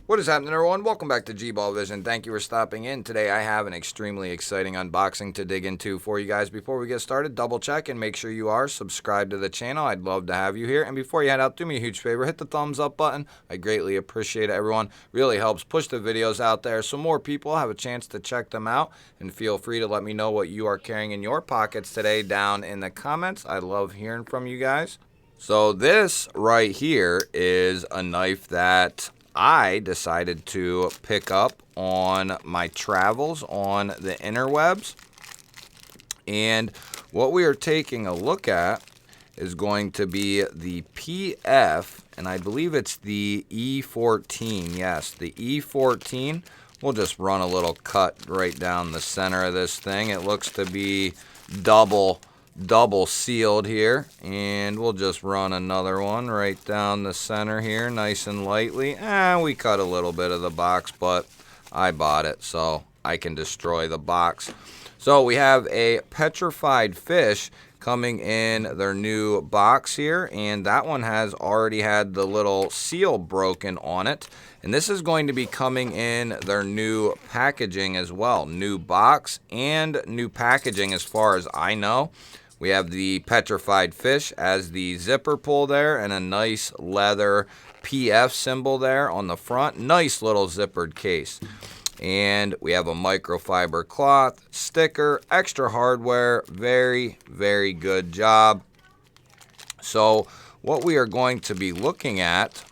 What is happening, everyone? Welcome back to G-Ball Vision. Thank you for stopping in. Today I have an extremely exciting unboxing to dig into for you guys. Before we get started, double check and make sure you are subscribed to the channel. I'd love to have you here. And before you head out, do me a huge favor, hit the thumbs up button. I greatly appreciate it, everyone. Really helps push the videos out there so more people have a chance to check them out. And feel free to let me know what you are carrying in your pockets today down in the comments. I love hearing from you guys. So this right here is a knife that I decided to pick up on my travels on the interwebs. And what we are taking a look at is going to be the PF, and I believe it's the E14. Yes, the E14. We'll just run a little cut right down the center of this thing. It looks to be double sealed here, and we'll just run another one right down the center here nice and lightly. We cut a little bit of the box, but I bought it so I can destroy the box. So we have a Petrified Fish coming in their new box here, and that one has already had the little seal broken on it. And this is going to be coming in their new packaging as well. New box and new packaging as far as I know. We have the Petrified Fish as the zipper pull there and a nice leather PF symbol there on the front. Nice little zippered case. And we have a microfiber cloth, sticker, extra hardware. Very, very good job. So what we are going to be looking at,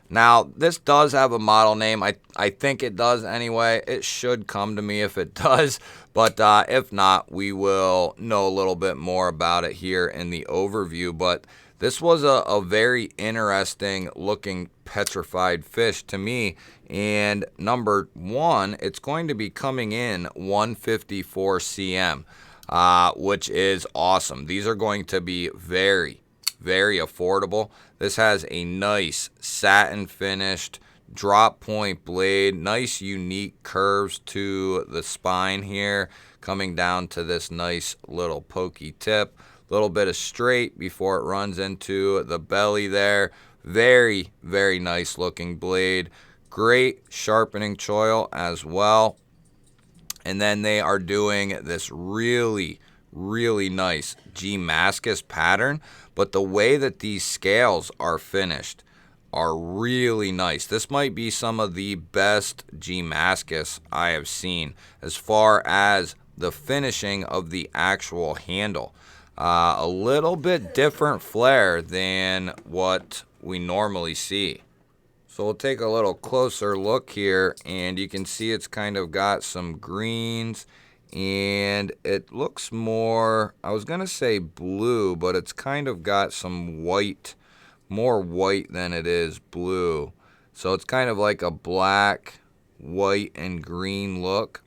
now this does have a model name. I think it does anyway. It should come to me if it does. But if not, we will know a little bit more about it here in the overview. But this was a very interesting looking petrified fish to me. And number one, it's going to be coming in 154 cm, which is awesome. These are going to be very, very affordable. This has a nice satin finished drop point blade, nice unique curves to the spine here, coming down to this nice little pokey tip, little bit of straight before it runs into the belly there. Very, very nice looking blade. Great sharpening choil as well. And then they are doing this really, really nice Damascus pattern, but the way that these scales are finished are really nice. This might be some of the best Damascus I have seen as far as the finishing of the actual handle. A little bit different flair than what we normally see. So we'll take a little closer look here, and you can see it's kind of got some greens, and it looks more, I was gonna say blue, but it's kind of got some white, more white than it is blue. So it's kind of like a black, white, and green look.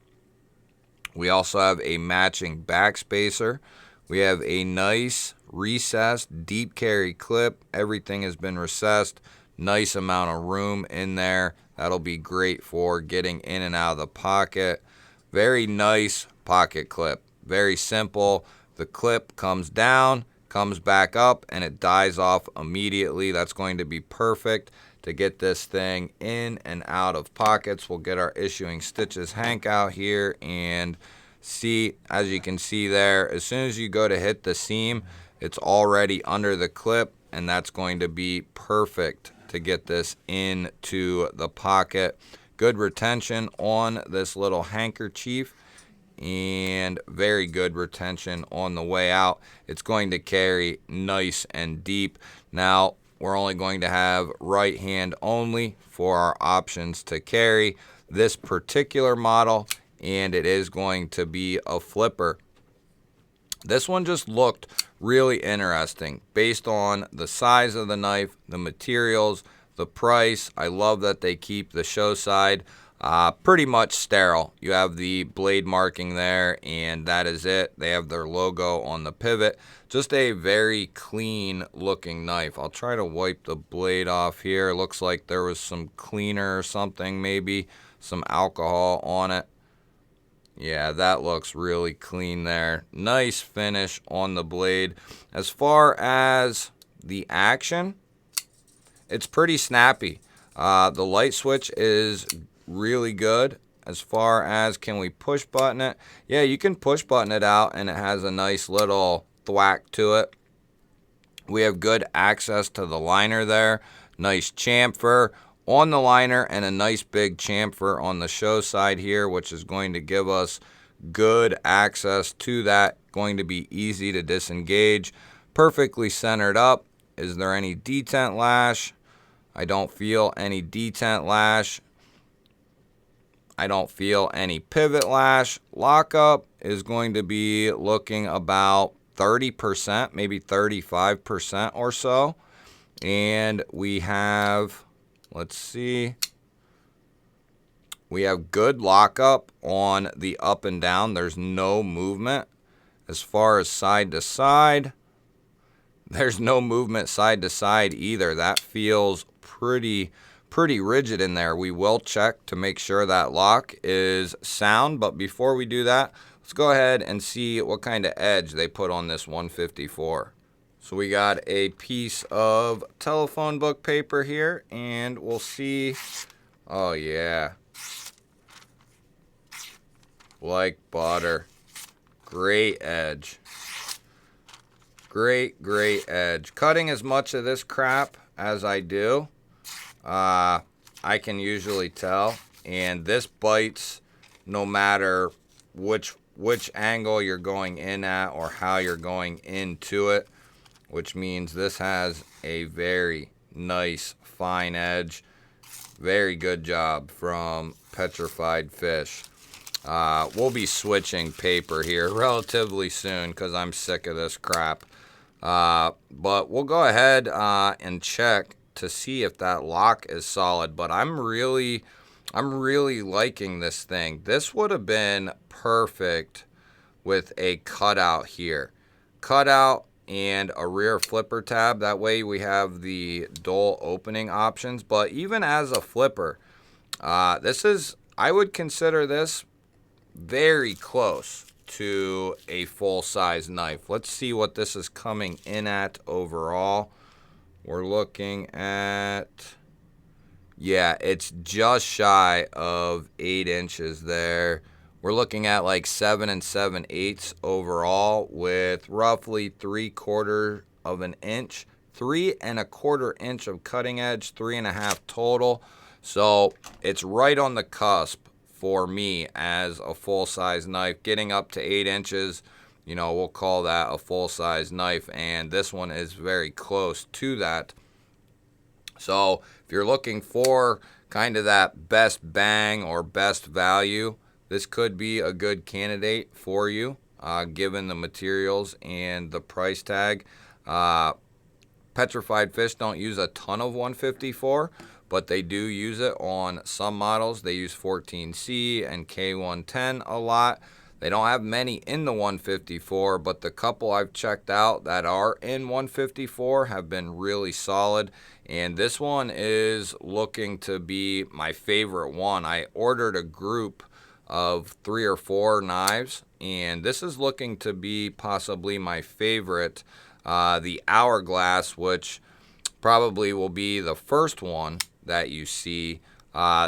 We also have a matching back spacer. We have a nice recessed deep carry clip. Everything has been recessed. Nice amount of room in there. That'll be great for getting in and out of the pocket. Very nice pocket clip. Very simple. The clip comes down, comes back up, and it dies off immediately. That's going to be perfect to get this thing in and out of pockets. We'll get our issuing stitches hank out here and see, as you can see there, as soon as you go to hit the seam, it's already under the clip, and that's going to be perfect to get this into the pocket. Good retention on this little handkerchief, and very good retention on the way out. It's going to carry nice and deep. Now, we're only going to have right hand only for our options to carry this particular model, and it is going to be a flipper. This one just looked really interesting based on the size of the knife, the materials, the price. I love that they keep the show side pretty much sterile. You have the blade marking there, and that is it. They have their logo on the pivot. Just a very clean looking knife. I'll try to wipe the blade off here. It looks like there was some cleaner or something, maybe some alcohol on it. Yeah, that looks really clean there. Nice finish on the blade. As far as the action, it's pretty snappy. The light switch is really good. As far as can we push button it? Yeah, you can push button it out and it has a nice little thwack to it. We have good access to the liner there. Nice chamfer on the liner and a nice big chamfer on the show side here, which is going to give us good access to that. Going to be easy to disengage. Perfectly centered up. Is there any detent lash? I don't feel any detent lash. I don't feel any pivot lash. Lockup is going to be looking about 30%, maybe 35% or so. And we have, let's see, we have good lockup on the up and down. There's no movement. As far as side to side, there's no movement side to side either. That feels pretty rigid in there. We will check to make sure that lock is sound, but before we do that, let's go ahead and see what kind of edge they put on this 154. So we got a piece of telephone book paper here, and we'll see. Oh yeah, like butter. Great edge. Great edge. Cutting as much of this crap as I do, I can usually tell, and this bites no matter which angle you're going in at or how you're going into it, which means this has a very nice fine edge. Very good job from Petrified Fish. We'll be switching paper here relatively soon because I'm sick of this crap. But we'll go ahead and check to see if that lock is solid. But I'm really liking this thing. This would have been perfect with a cutout here. Cutout and a rear flipper tab. That way we have the dual opening options. But even as a flipper, I would consider this very close to a full-size knife. Let's see what this is coming in at overall. We're looking at, yeah, it's just shy of 8 inches there. We're looking at like 7 7/8 overall with roughly 3/4 of an inch, 3 1/4 inch of cutting edge, 3 1/2 total. So it's right on the cusp for me as a full-size knife. Getting up to 8 inches, you know, we'll call that a full-size knife, and this one is very close to that. So if you're looking for kind of that best bang or best value, this could be a good candidate for you, given the materials and the price tag. Petrified Fish don't use a ton of 154, but they do use it on some models. They use 14C and K110 a lot. They don't have many in the 154, but the couple I've checked out that are in 154 have been really solid. And this one is looking to be my favorite one. I ordered a group of 3 or 4 knives, and this is looking to be possibly my favorite. The Hourglass, which probably will be the first one that you see.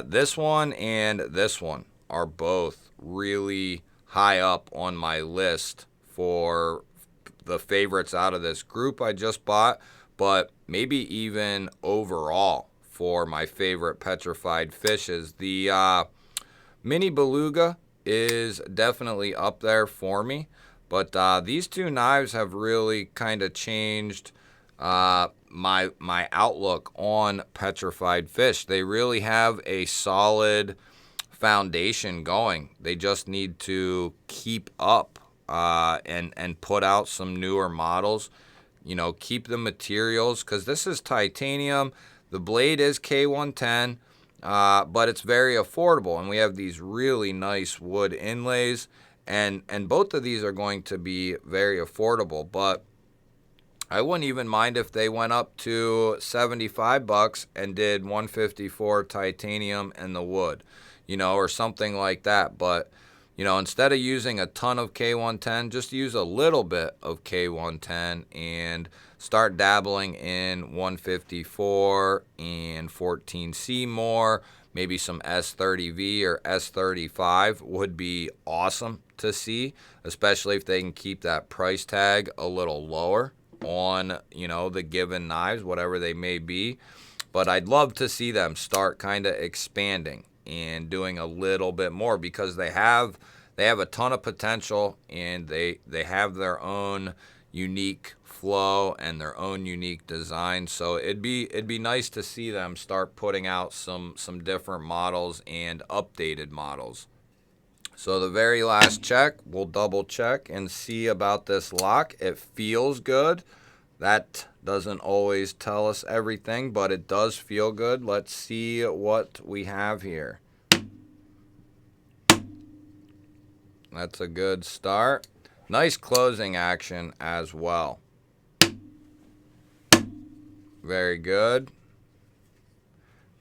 This one and this one are both really high up on my list for the favorites out of this group I just bought, but maybe even overall for my favorite Petrified Fishes. The Mini Beluga is definitely up there for me, but these two knives have really kind of changed my outlook on Petrified Fish. They really have a solid foundation going. They just need to keep up and put out some newer models. You know, keep the materials, because this is titanium. The blade is K110, but it's very affordable, and we have these really nice wood inlays, and both of these are going to be very affordable. But I wouldn't even mind if they went up to $75 and did 154 titanium and the wood, you know, or something like that. But, You know, instead of using a ton of K110, just use a little bit of K110 and start dabbling in 154 and 14C more. Maybe some S30V or S35 would be awesome to see, especially if they can keep that price tag a little lower on, you know, the given knives, whatever they may be. But I'd love to see them start kind of expanding and doing a little bit more, because they have a ton of potential, and they have their own unique flow and their own unique design. So it'd be nice to see them start putting out some different models and updated models. So the very last check, we'll double check and see about this lock. It feels good. That doesn't always tell us everything, but it does feel good. Let's see what we have here. That's a good start. Nice closing action as well. Very good.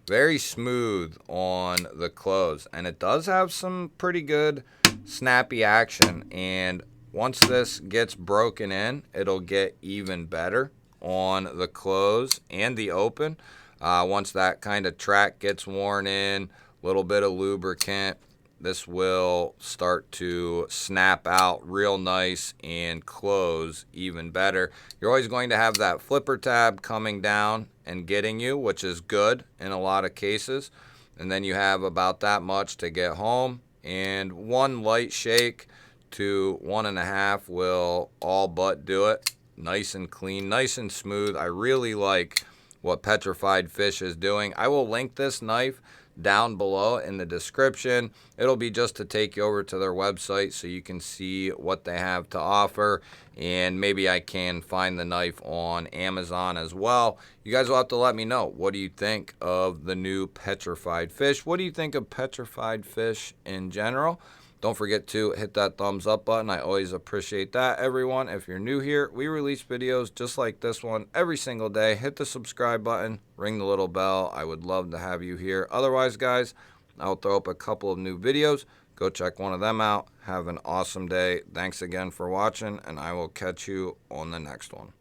Very smooth on the close, and it does have some pretty good snappy action, and once this gets broken in, it'll get even better on the close and the open. Once that kind of track gets worn in, a little bit of lubricant, this will start to snap out real nice and close even better. You're always going to have that flipper tab coming down and getting you, which is good in a lot of cases. And then you have about that much to get home, and one light shake to 1.5 will all but do it. Nice and clean, nice and smooth. I really like what Petrified Fish is doing. I will link this knife down below in the description. It'll be just to take you over to their website so you can see what they have to offer, and maybe I can find the knife on Amazon as well. You guys will have to let me know, what do you think of the new Petrified Fish? What do you think of Petrified Fish in general? Don't forget to hit that thumbs up button. I always appreciate that, everyone. If you're new here, we release videos just like this one every single day. Hit the subscribe button, ring the little bell. I would love to have you here. Otherwise, guys, I'll throw up a couple of new videos. Go check one of them out. Have an awesome day. Thanks again for watching, and I will catch you on the next one.